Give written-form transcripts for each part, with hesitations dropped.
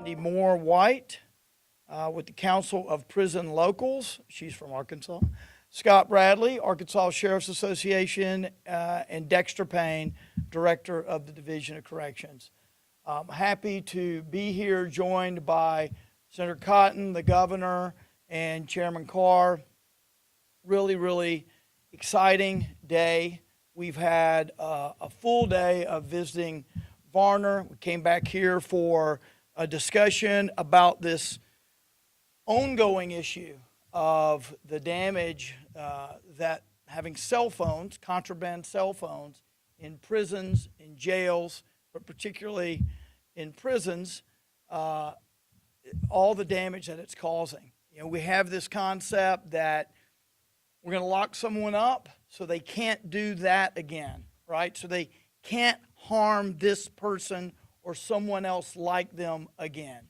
Brandy Moore White with the Council of Prison Locals. She's from Arkansas. Scott Bradley, Arkansas Sheriff's Association, and Dexter Payne, Director of the Division of Corrections. I'm happy to be here joined by Senator Cotton, the governor, and Chairman Carr. Really exciting day. We've had a full day of visiting Varner. We came back here for a discussion about this ongoing issue of the damage that having cell phones, contraband cell phones, in prisons, in jails, but particularly in prisons, all the damage that it's causing. You know, we have this concept that we're going to lock someone up so they can't do that again, right? So they can't harm this person or someone else like them again.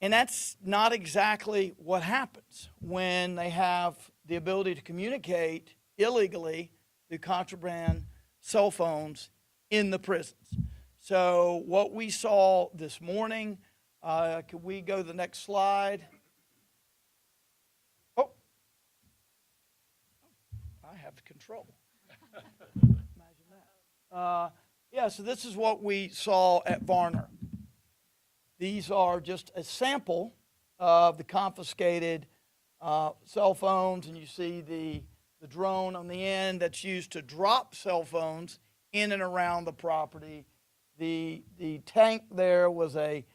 And that's not exactly what happens when they have the ability to communicate illegally through contraband cell phones in the prisons. So what we saw this morning, could we go to the next slide? Oh, I have control. Imagine that. Yeah, so this is what we saw at Varner. These are just a sample of the confiscated cell phones, and you see the drone on the end that's used to drop cell phones in and around the property. The tank there was a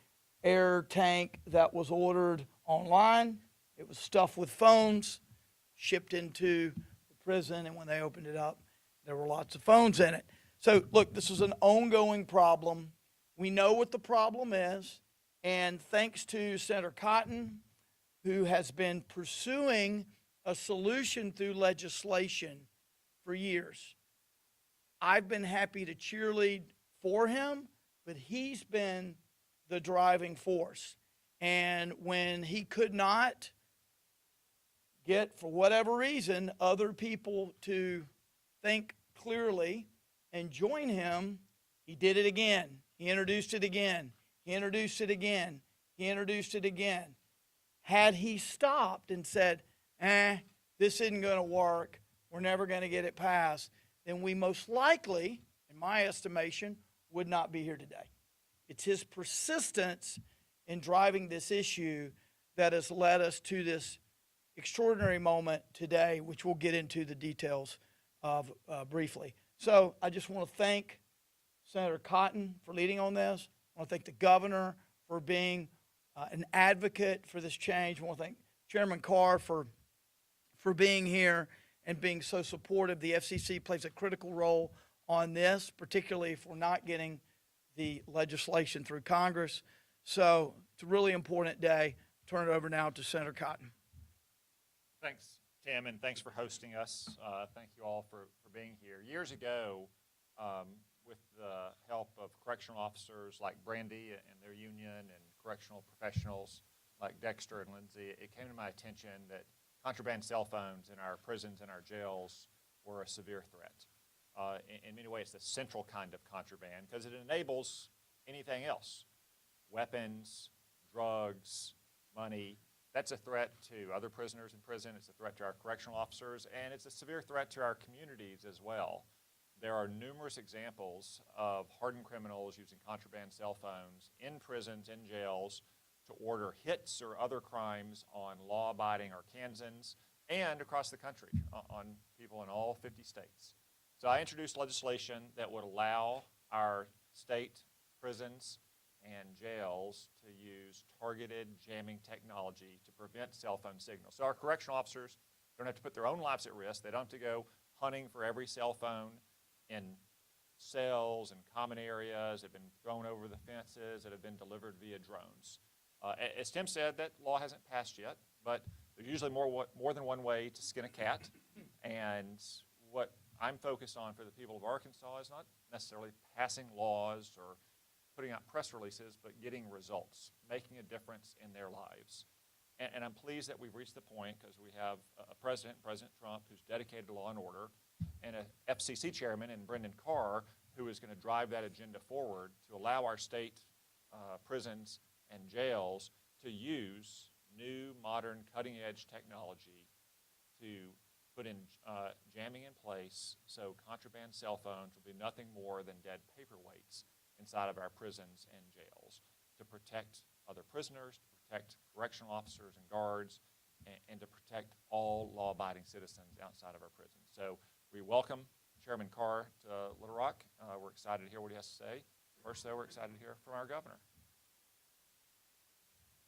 air tank that was ordered online. It was stuffed with phones, shipped into the prison, and when they opened it up, there were lots of phones in it. So look, this is an ongoing problem. We know what the problem is. And thanks to Senator Cotton, who has been pursuing a solution through legislation for years. I've been happy to cheerlead for him, but he's been the driving force. And when he could not get, for whatever reason, other people to think clearly and join him, he did it again. He introduced it again. He introduced it again. He introduced it again. Had he stopped and said, this isn't going to work, we're never going to get it passed, then we most likely, in my estimation, would not be here today. It's his persistence in driving this issue that has led us to this extraordinary moment today, which we'll get into the details of briefly. So I just want to thank Senator Cotton for leading on this. I want to thank the governor for being an advocate for this change. I want to thank Chairman Carr for being here and being so supportive. The FCC plays a critical role on this, particularly if we're not getting the legislation through Congress. So it's a really important day. Turn it over now to Senator Cotton. Thanks, Tim, and thanks for hosting us. Thank you all for being here. Years ago, with the help of correctional officers like Brandy and their union and correctional professionals like Dexter and Lindsay, it came to my attention that contraband cell phones in our prisons and our jails were a severe threat. In many ways, it's the central kind of contraband because it enables anything else. Weapons, drugs, money. That's a threat to other prisoners in prison. It's a threat to our correctional officers, and it's a severe threat to our communities as well. There are numerous examples of hardened criminals using contraband cell phones in prisons, in jails, to order hits or other crimes on law-abiding Arkansans and across the country on people in all 50 states. So I introduced legislation that would allow our state prisons and jails to use targeted jamming technology to prevent cell phone signals. So our correctional officers don't have to put their own lives at risk. They don't have to go hunting for every cell phone in cells and common areas that have been thrown over the fences, that have been delivered via drones. As Tim said, that law hasn't passed yet, but there's usually more than one way to skin a cat. And what I'm focused on for the people of Arkansas is not necessarily passing laws or putting out press releases, but getting results, making a difference in their lives. And I'm pleased that we've reached the point because we have a president, President Trump, who's dedicated to law and order, and a FCC chairman in Brendan Carr, who is going to drive that agenda forward to allow our state prisons and jails to use new, modern, cutting-edge technology to put in jamming in place so contraband cell phones will be nothing more than dead paperweights inside of our prisons and jails to protect other prisoners, to protect correctional officers and guards, and to protect all law-abiding citizens outside of our prisons. So we welcome Chairman Carr to Little Rock. We're excited to hear what he has to say. First, though, we're excited to hear from our governor.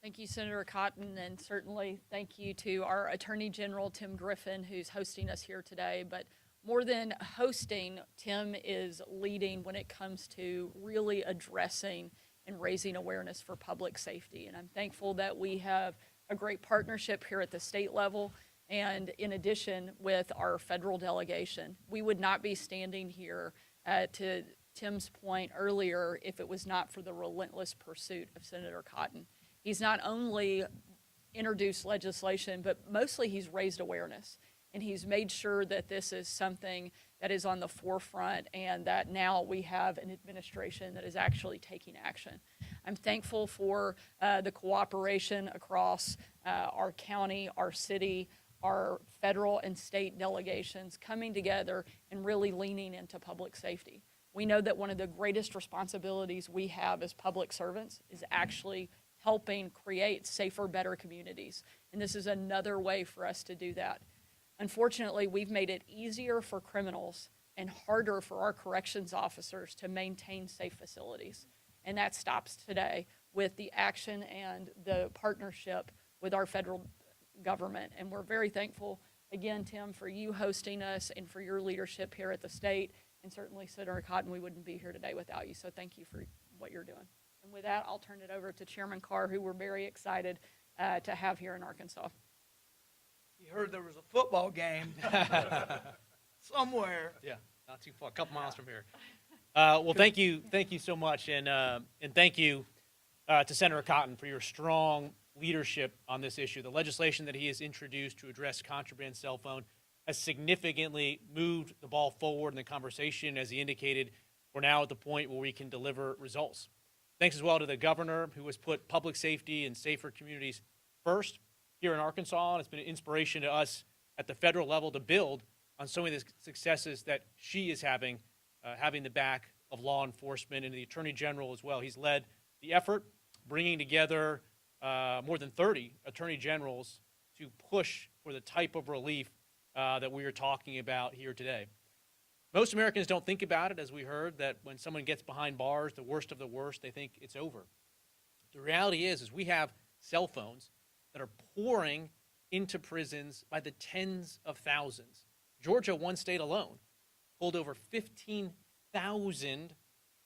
Thank you, Senator Cotton, and certainly thank you to our Attorney General, Tim Griffin, who's hosting us here today. But more than hosting, Tim is leading when it comes to really addressing and raising awareness for public safety. And I'm thankful that we have a great partnership here at the state level and in addition with our federal delegation. We would not be standing here to Tim's point earlier if it was not for the relentless pursuit of Senator Cotton. He's not only introduced legislation, but mostly he's raised awareness. And he's made sure that this is something that is on the forefront and that now we have an administration that is actually taking action. I'm thankful for the cooperation across our county, our city, our federal and state delegations coming together and really leaning into public safety. We know that one of the greatest responsibilities we have as public servants is actually helping create safer, better communities. And this is another way for us to do that. Unfortunately, we've made it easier for criminals and harder for our corrections officers to maintain safe facilities. And that stops today with the action and the partnership with our federal government. And we're very thankful, again, Tim, for you hosting us and for your leadership here at the state. And certainly, Senator Cotton, we wouldn't be here today without you. So thank you for what you're doing. And with that, I'll turn it over to Chairman Carr, who we're very excited to have here in Arkansas. You heard there was a football game somewhere. Yeah, not too far, a couple miles from here. Well, thank you so much, and thank you to Senator Cotton for your strong leadership on this issue. The legislation that he has introduced to address contraband cell phone has significantly moved the ball forward in the conversation. As he indicated, we're now at the point where we can deliver results. Thanks as well to the governor, who has put public safety and safer communities first here in Arkansas, and it's been an inspiration to us at the federal level to build on some of the successes that she is having the back of law enforcement and the Attorney General as well. He's led the effort, bringing together more than 30 Attorney Generals to push for the type of relief that we are talking about here today. Most Americans don't think about it, as we heard, that when someone gets behind bars, the worst of the worst, they think it's over. The reality is we have cell phones that are pouring into prisons by the tens of thousands. Georgia, one state alone, pulled over 15,000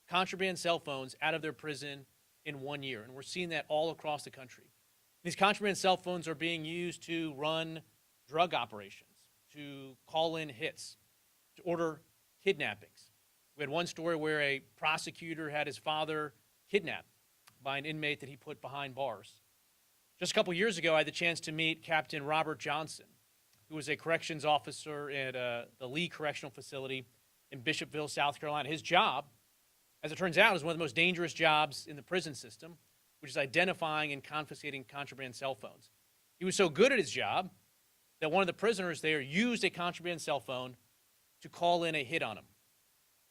contraband cell phones out of their prison in 1 year, and we're seeing that all across the country. These contraband cell phones are being used to run drug operations, to call in hits, to order kidnappings. We had one story where a prosecutor had his father kidnapped by an inmate that he put behind bars. Just a couple years ago, I had the chance to meet Captain Robert Johnson, who was a corrections officer at the Lee Correctional Facility in Bishopville, South Carolina. His job, as it turns out, is one of the most dangerous jobs in the prison system, which is identifying and confiscating contraband cell phones. He was so good at his job that one of the prisoners there used a contraband cell phone to call in a hit on him.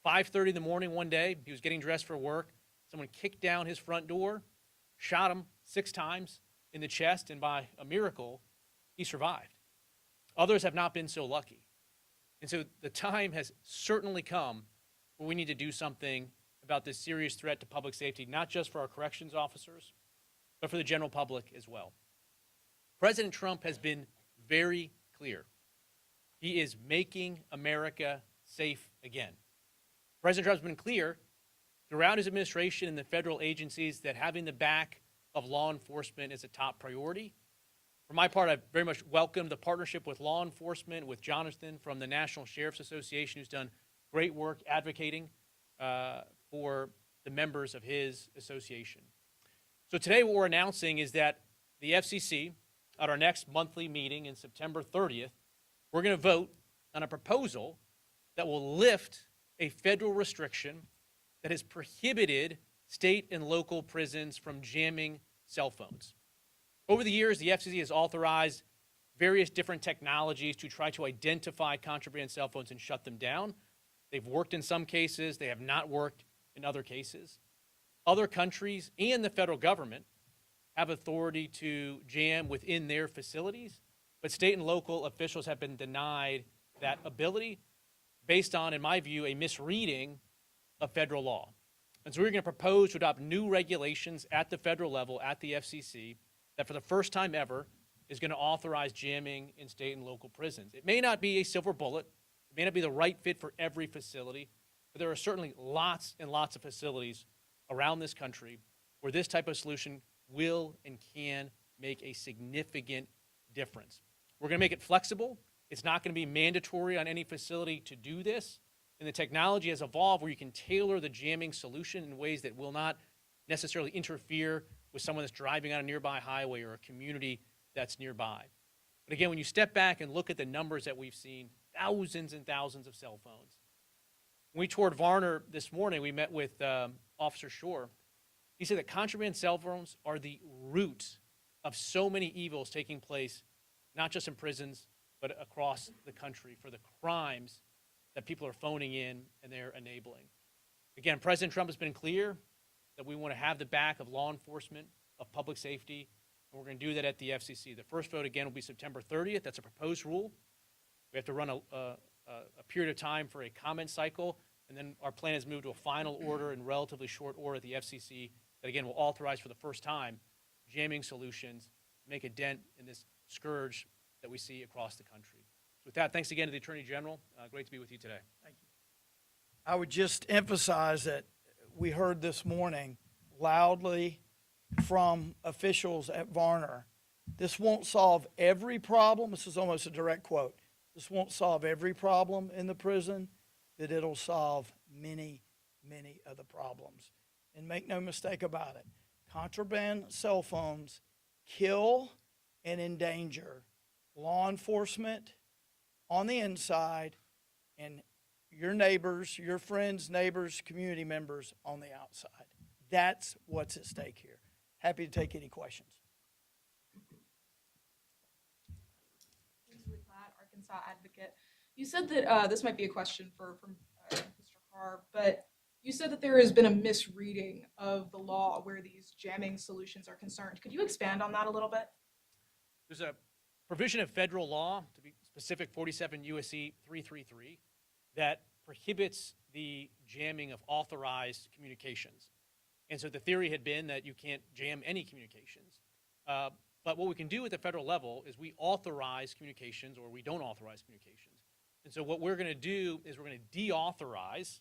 5:30 in the morning one day, he was getting dressed for work. Someone kicked down his front door, shot him 6 times in the chest, and by a miracle, he survived. Others have not been so lucky. And so the time has certainly come where we need to do something about this serious threat to public safety, not just for our corrections officers, but for the general public as well. President Trump has been very clear. He is making America safe again. President Trump's been clear throughout his administration and the federal agencies that having the back of law enforcement is a top priority. For my part, I've very much welcomed the partnership with law enforcement, with Jonathan from the National Sheriff's Association, who's done great work advocating for the members of his association. So today what we're announcing is that the FCC, at our next monthly meeting in September 30th, we're going to vote on a proposal that will lift a federal restriction that has prohibited state and local prisons from jamming cell phones. Over the years, the FCC has authorized various different technologies to try to identify contraband cell phones and shut them down. They've worked in some cases. They have not worked in other cases. Other countries and the federal government have authority to jam within their facilities, but state and local officials have been denied that ability based on, in my view, a misreading of federal law. And so we're going to propose to adopt new regulations at the federal level, at the FCC, that for the first time ever is going to authorize jamming in state and local prisons. It may not be a silver bullet. It may not be the right fit for every facility, but there are certainly lots and lots of facilities around this country where this type of solution will and can make a significant difference. We're going to make it flexible. It's not going to be mandatory on any facility to do this. And the technology has evolved where you can tailor the jamming solution in ways that will not necessarily interfere with someone that's driving on a nearby highway or a community that's nearby. But again, when you step back and look at the numbers that we've seen, thousands and thousands of cell phones. When we toured Varner this morning, we met with Officer Shore. He said that contraband cell phones are the root of so many evils taking place, not just in prisons, but across the country for the crimes that people are phoning in and they're enabling. Again, President Trump has been clear that we want to have the back of law enforcement, of public safety, and we're going to do that at the FCC. The first vote, again, will be September 30th. That's a proposed rule. We have to run a period of time for a comment cycle, and then our plan is moved to a final order in relatively short order at the FCC that, again, will authorize for the first time jamming solutions, make a dent in this scourge that we see across the country. So with that, thanks again to the Attorney General. Great to be with you today. Thank you. I would just emphasize that we heard this morning loudly from officials at Varner. This won't solve every problem. This is almost a direct quote. This won't solve every problem in the prison, but it'll solve many, many of the problems. And make no mistake about it, contraband cell phones kill and endanger law enforcement on the inside and your neighbors, your friends, neighbors, community members on the outside. That's what's at stake here. Happy to take any questions. Kingsley Platt, Arkansas Advocate. You said that this might be a question for Mr. Carr, but you said that there has been a misreading of the law where these jamming solutions are concerned. Could you expand on that a little bit? There's a provision of federal law, to be specific, 47 U.S.C. 333, that prohibits the jamming of authorized communications. And so the theory had been that you can't jam any communications. But what we can do at the federal level is we authorize communications or we don't authorize communications. And so what we're going to do is we're going to deauthorize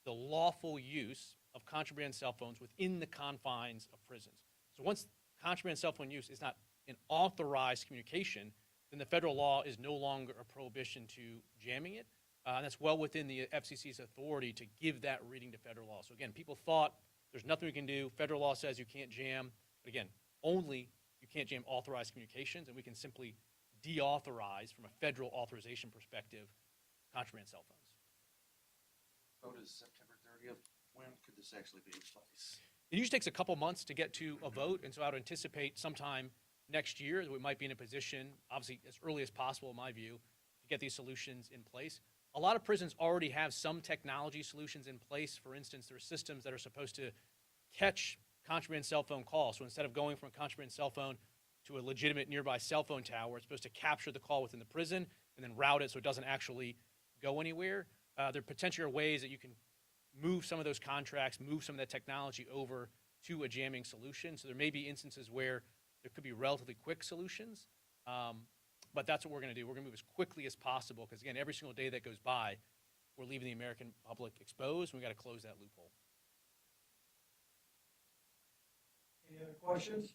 the lawful use of contraband cell phones within the confines of prisons. So once contraband cell phone use is not an authorized communication, then the federal law is no longer a prohibition to jamming it. And that's well within the FCC's authority to give that reading to federal law. So again, people thought there's nothing we can do. Federal law says you can't jam. But again, only you can't jam authorized communications, and we can simply deauthorize from a federal authorization perspective contraband cell phones. Vote is September 30th. When could this actually be in place? It usually takes a couple months to get to a vote, and so I would anticipate sometime next year that we might be in a position, obviously as early as possible in my view, to get these solutions in place. A lot of prisons already have some technology solutions in place. For instance, there are systems that are supposed to catch contraband cell phone calls. So instead of going from a contraband cell phone to a legitimate nearby cell phone tower, it's supposed to capture the call within the prison and then route it so it doesn't actually go anywhere. There potentially are ways that you can move some of those contracts, move some of that technology over to a jamming solution. So there may be instances where there could be relatively quick solutions, but that's what we're going to do. We're going to move as quickly as possible because, again, every single day that goes by, we're leaving the American public exposed, and we've got to close that loophole. Any other questions?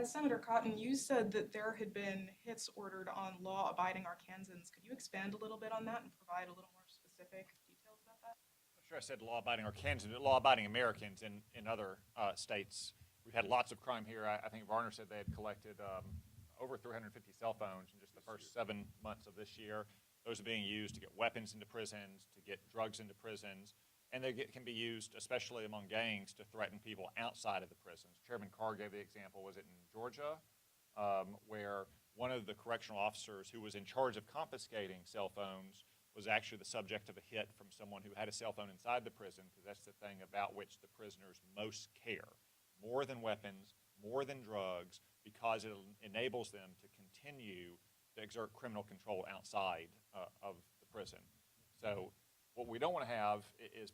Senator Cotton, you said that there had been hits ordered on law-abiding Arkansans. Could you expand a little bit on that and provide a little more specific details about that? I'm sure I said law-abiding Arkansans, but law-abiding Americans in other states. We've had lots of crime here. I think Varner said they had collected over 350 cell phones in just the first 7 months of this year. Those are being used to get weapons into prisons, to get drugs into prisons. and can be used, especially among gangs, to threaten people outside of the prisons. Chairman Carr gave the example, was it in Georgia, where one of the correctional officers who was in charge of confiscating cell phones was actually the subject of a hit from someone who had a cell phone inside the prison, because that's the thing about which the prisoners most care, more than weapons, more than drugs, because it enables them to continue to exert criminal control outside of the prison. So what we don't want to have is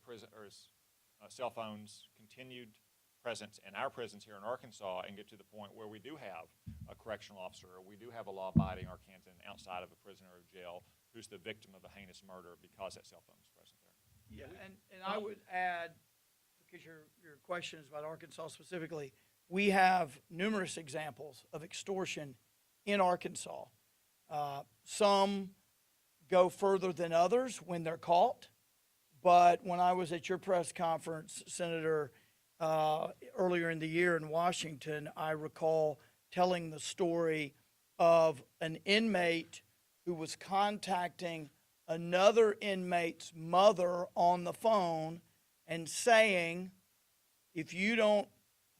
cell phones continued presence in our prisons here in Arkansas and get to the point where we do have a correctional officer, or we do have a law-abiding Arkansan outside of a prison or a jail who's the victim of a heinous murder because that cell phone is present there. Yeah, and I would add, because your question is about Arkansas specifically, we have numerous examples of extortion in Arkansas. Some go further than others when they're caught, but when I was at your press conference, Senator, earlier in the year in Washington, I recall telling the story of an inmate who was contacting another inmate's mother on the phone and saying, if you don't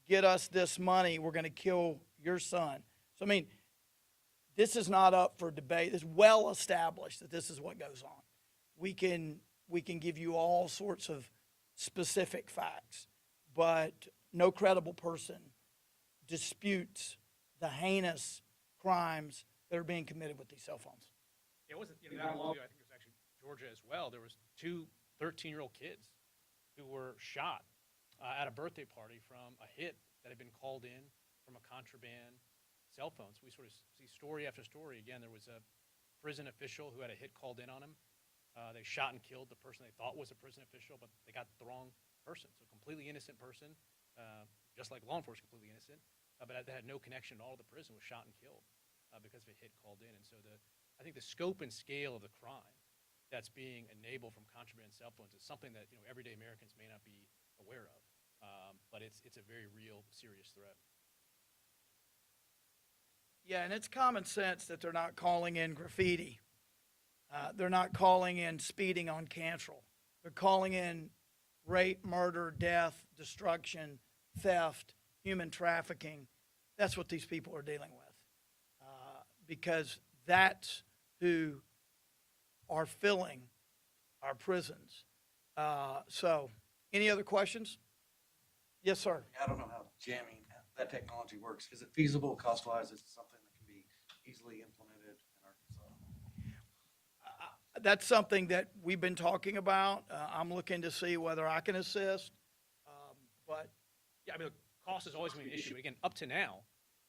get us this money, we're going to kill your son. So, I mean, this is not up for debate. It's well established that this is what goes on. We can give you all sorts of specific facts, but no credible person disputes the heinous crimes that are being committed with these cell phones. It wasn't that long ago. I think it was actually Georgia as well. There was two 13-year-old kids who were shot at a birthday party from a hit that had been called in from a contraband cell phone. So we sort of see story after story. Again, there was a prison official who had a hit called in on him. They shot and killed the person they thought was a prison official, but they got the wrong person. So a completely innocent person, just like law enforcement, completely innocent, but that had no connection at all to the prison, was shot and killed because of a hit called in. And so I think the scope and scale of the crime that's being enabled from contraband cell phones is something that everyday Americans may not be aware of, but it's a very real, serious threat. Yeah, and it's common sense that they're not calling in graffiti. They're not calling in speeding on Cantrell. They're calling in rape, murder, death, destruction, theft, human trafficking. That's what these people are dealing with, because that's who are filling our prisons. So, any other questions? Yes, sir. I don't know how jamming, that technology works. Is it feasible cost-wise? Is it something that can be easily implemented in Arkansas? That's something that we've been talking about. I'm looking to see whether I can assist, but Yeah, I mean, look, cost has always been an issue. Again, up to now,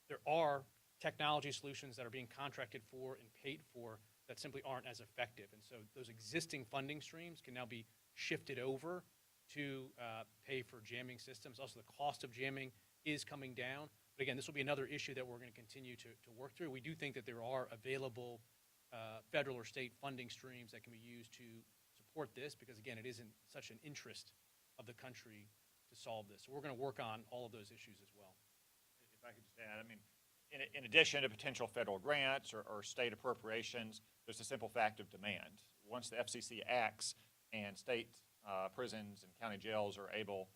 there are technology solutions that are being contracted for and paid for that simply aren't as effective. And so those existing funding streams can now be shifted over to pay for jamming systems. Also, the cost of jamming is coming down. But again, this will be another issue that we're going to continue to work through. We do think that there are available federal or state funding streams that can be used to support this, because again, it isn't such an interest of the country to solve this. So we're going to work on all of those issues as well. If I could just add, I mean, in addition to potential federal grants or state appropriations, there's the simple fact of demand. Once the FCC acts and state prisons and county jails are able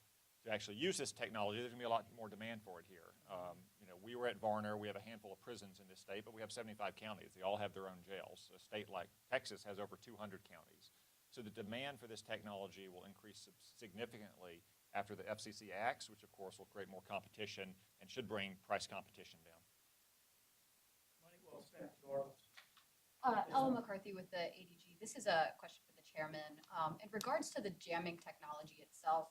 to actually use this technology, there's going to be a lot more demand for it here. We were at Varner. We have a handful of prisons in this state, but we have 75 counties. They all have their own jails. A state like Texas has over 200 counties. So the demand for this technology will increase significantly after the FCC acts, which of course will create more competition and should bring price competition down. money well spent, regardless. Ella McCarthy with the ADG. This is a question for the chairman. In regards to the jamming technology itself,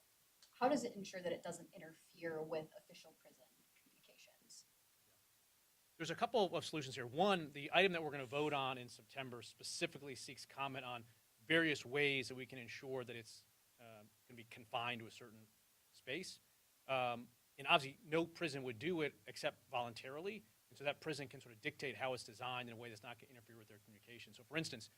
how does it ensure that it doesn't interfere with official prison communications? There's a couple of solutions here. One, the item that we're going to vote on in September specifically seeks comment on various ways that we can ensure that it's going to be confined to a certain space. And obviously, no prison would do it except voluntarily. And so that prison can sort of dictate how it's designed in a way that's not going to interfere with their communication. So for instance,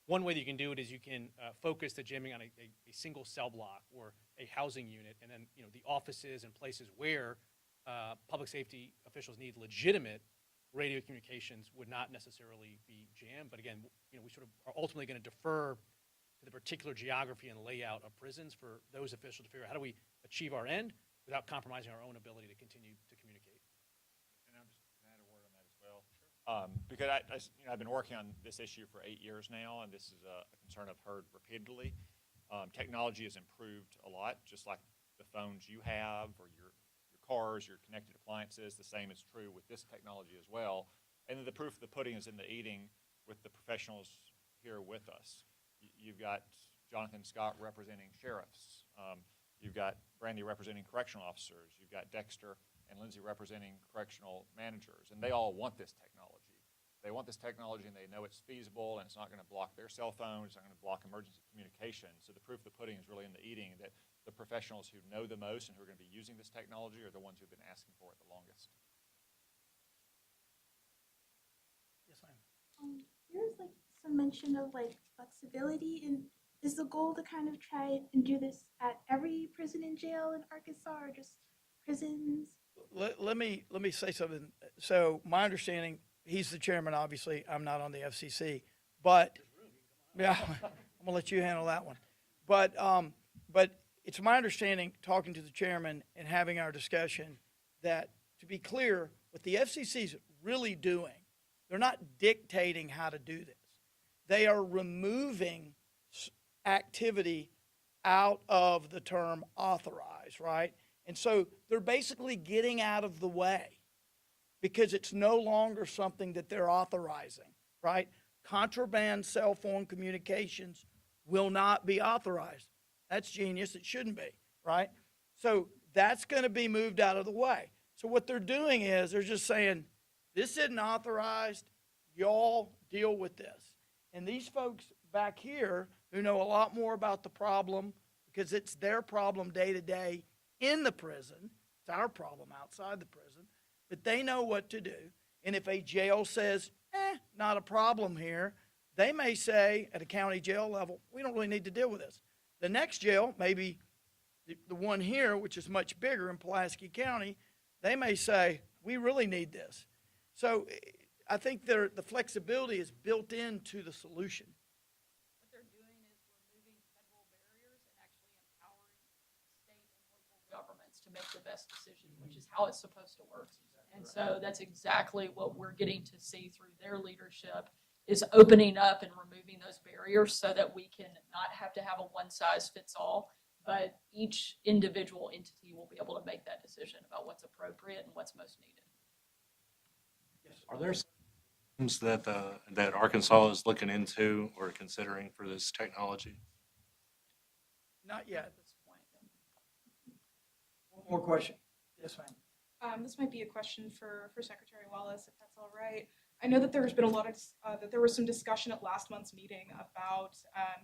one way that you can do it is you can focus the jamming on a single cell block or a housing unit, and then the offices and places where public safety officials need legitimate radio communications would not necessarily be jammed. But again, we sort of are ultimately going to defer to the particular geography and layout of prisons for those officials to figure out how do we achieve our end without compromising our own ability to continue to communicate. And I'm just going to add a word on that as well. Because I've been working on this issue for 8 years now, and this is a concern I've heard repeatedly. Technology has improved a lot, just like the phones you have or your cars, your connected appliances. The same is true with this technology as well. And then the proof of the pudding is in the eating with the professionals here with us. You've got Jonathan Scott representing sheriffs. You've got Brandy representing correctional officers. You've got Dexter and Lindsay representing correctional managers. And they all want this technology. They want this technology and they know it's feasible and it's not going to block their cell phones. It's not going to block emergency communication. So the proof of the pudding is really in the eating, that the professionals who know the most and who are going to be using this technology are the ones who've been asking for it the longest. Yes, ma'am. There's like some mention of like flexibility, and is the goal to kind of try and do this at every prison and jail in Arkansas, or just prisons? Let me say something. So my understanding, he's the chairman, obviously. I'm not on the FCC, but yeah, I'm gonna let you handle that one. But it's my understanding, talking to the chairman and having our discussion, that to be clear, what the FCC is really doing, they're not dictating how to do this. They are removing activity out of the term authorized, right? And so they're basically getting out of the way because it's no longer something that they're authorizing, right? Contraband cell phone communications will not be authorized. That's genius. It shouldn't be, right? So that's going to be moved out of the way. So what they're doing is they're just saying, this isn't authorized. Y'all deal with this. And these folks back here who know a lot more about the problem, because it's their problem day to day in the prison. It's our problem outside the prison. But they know what to do. And if a jail says, not a problem here, they may say at a county jail level, we don't really need to deal with this. The next jail, maybe the one here, which is much bigger in Pulaski County, they may say, we really need this. So I think the flexibility is built into the solution. What they're doing is removing federal barriers and actually empowering state and local governments to make the best decision, which is how it's supposed to work. And so that's exactly what we're getting to see through their leadership, is opening up and removing those barriers so that we can not have to have a one-size-fits-all, but each individual entity will be able to make that decision about what's appropriate and what's most needed. Are there things that, that Arkansas is looking into or considering for this technology? Not yet. At this point. One more question. Yes, ma'am. This might be a question for Secretary Wallace, if that's all right. I know that there's been a lot of, that there was some discussion at last month's meeting about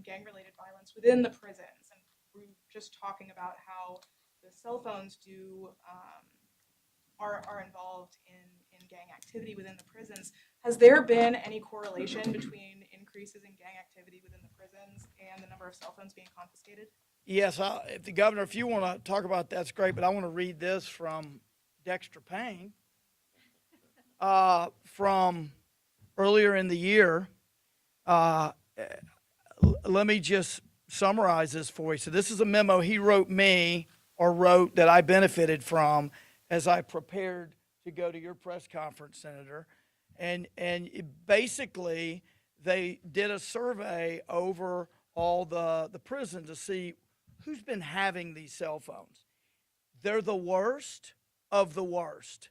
gang-related violence within the prisons. And we were just talking about how the cell phones are involved in gang activity within the prisons. Has there been any correlation between increases in gang activity within the prisons and the number of cell phones being confiscated? Yes, if the governor, if you want to talk about that, that's great, but I want to read this from Dexter Payne from earlier in the year. Let me just summarize this for you. So this is a memo he wrote me, or wrote, that I benefited from as I prepared to go to your press conference, Senator. And basically, they did a survey over all the prisons to see who's been having these cell phones. They're the worst of the worst.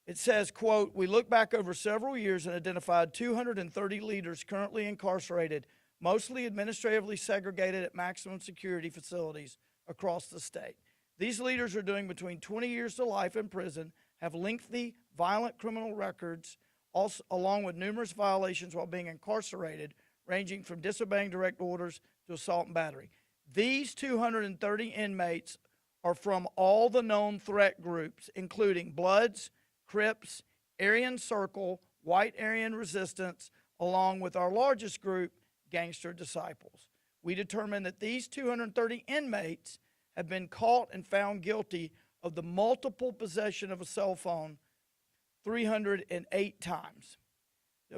It says, quote, we look back over several years and identified 230 leaders currently incarcerated, mostly administratively segregated at maximum security facilities across the state. These leaders are doing between 20 years to life in prison, have lengthy, violent criminal records, also, along with numerous violations while being incarcerated, ranging from disobeying direct orders to assault and battery. These 230 inmates are from all the known threat groups, including Bloods, Crips, Aryan Circle, White Aryan Resistance, along with our largest group, Gangster Disciples. We determined that these 230 inmates have been caught and found guilty of the multiple possession of a cell phone 308 times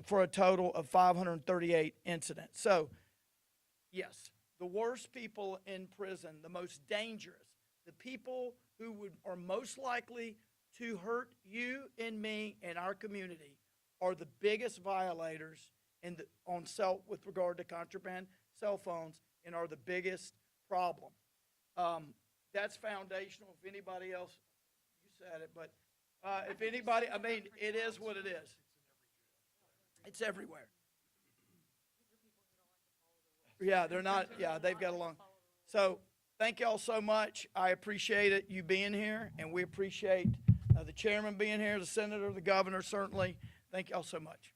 for a total of 538 incidents. So Yes, the worst people in prison, the most dangerous, the people who are most likely to hurt you and me and our community are the biggest violators with regard to contraband cell phones and are the biggest problem. That's foundational. If anybody else, you said it, but if anybody, I mean, it is what it is. It's everywhere. Yeah, they're not, yeah, they've got a long. So thank y'all so much. I appreciate it, you being here, and we appreciate the chairman being here, the senator, the governor, certainly. Thank y'all so much.